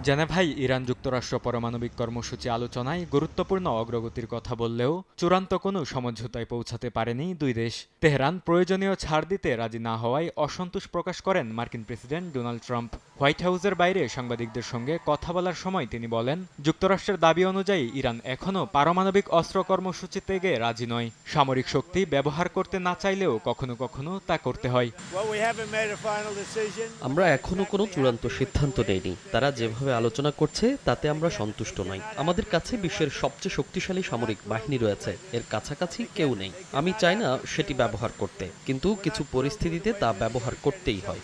জেনেভায় ইরান যুক্তরাষ্ট্র পারমাণবিক কর্মসূচি আলোচনায় গুরুত্বপূর্ণ অগ্রগতির কথা বললেও চূড়ান্ত কোনো সমঝোতায় পৌঁছাতে পারেনি দুই দেশ। তেহরান প্রয়োজনীয় ছাড় দিতে রাজি না হওয়ায় অসন্তোষ প্রকাশ করেন মার্কিন প্রেসিডেন্ট ডোনাল্ড ট্রাম্প। হোয়াইট হাউসের বাইরে সাংবাদিকদের সঙ্গে কথা বলার সময় তিনি বলেন, যুক্তরাষ্ট্রের দাবি অনুযায়ী ইরান এখনও পারমাণবিক অস্ত্র কর্মসূচি থেকে রাজি নয়। সামরিক শক্তি ব্যবহার করতে না চাইলেও কখনো কখনো তা করতে হয়। আমরা এখনো কোনো চূড়ান্ত সিদ্ধান্ত নেইনি। তারা যেভাবে আলোচনা করছে তাতে আমরা সন্তুষ্ট নই। আমাদের কাছে বিশ্বের সবচেয়ে শক্তিশালী সামরিক বাহিনী রয়েছে, এর কাছাকাছি কেউ নেই। আমি চাই না সেটি ব্যবহার করতে, কিন্তু কিছু পরিস্থিতিতে তা ব্যবহার করতেই হয়।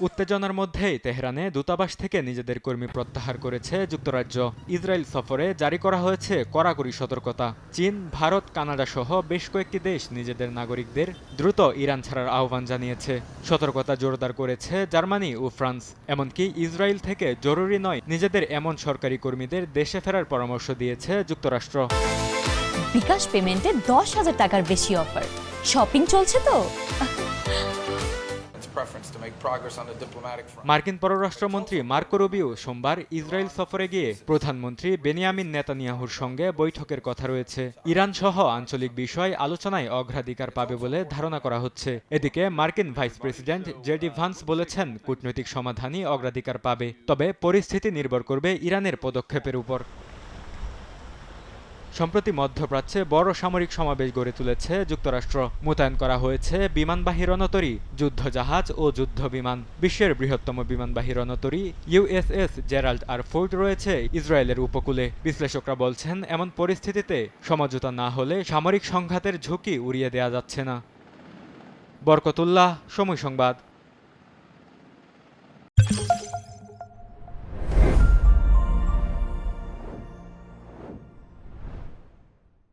উত্তেজনার মধ্যেই তেহরানে দূতাবাস থেকে নিজেদের কর্মী প্রত্যাহার করেছে যুক্তরাজ্য। ইসরায়েল সফরে জারি করা হয়েছে কড়াকড়ি সতর্কতা। চীন, ভারত, কানাডা সহ বেশ কয়েকটি দেশ নিজেদের নাগরিকদের দ্রুত ইরান ছাড়ার আহ্বান জানিয়েছে। সতর্কতা জোরদার করেছে জার্মানি ও ফ্রান্স। এমনকি ইসরায়েল থেকে জরুরি নয় নিজেদের এমন সরকারি কর্মীদের দেশে ফেরার পরামর্শ দিয়েছে যুক্তরাষ্ট্র। বিকাশ পেমেন্টে 10,000 টাকার বেশি অফার। শপিং চলছে তো। মার্কিন পররাষ্ট্রমন্ত্রী মার্কো রুবিও সোমবার ইসরায়েল সফরে গিয়ে প্রধানমন্ত্রী বেনিয়ামিন নেতানিয়াহুর সঙ্গে বৈঠকের কথা রয়েছে। ইরান সহ আঞ্চলিক বিষয় আলোচনায় অগ্রাধিকার পাবে বলে ধারণা করা হচ্ছে। এদিকে মার্কিন ভাইস প্রেসিডেন্ট জেডি ভান্স বলেছেন, কূটনৈতিক সমাধানই অগ্রাধিকার পাবে, তবে পরিস্থিতি নির্ভর করবে ইরানের পদক্ষেপের উপর। সম্প্রতি মধ্যপ্রাচ্যে বড় সামরিক সমাবেশ গড়ে তুলেছে যুক্তরাষ্ট্র। মোতায়েন করা হয়েছে বিমানবাহী রণতরী, যুদ্ধজাহাজ ও যুদ্ধ বিমান। বিশ্বের বৃহত্তম বিমানবাহী রণতরী ইউএসএস জেরাল্ড আর ফোর্ড রয়েছে ইসরায়েলের উপকূলে। বিশ্লেষকরা বলছেন, এমন পরিস্থিতিতে সমঝোতা না হলে সামরিক সংঘাতের ঝুঁকি উড়িয়ে দেওয়া যাচ্ছে না। বরকতুল্লাহ, সময় সংবাদ।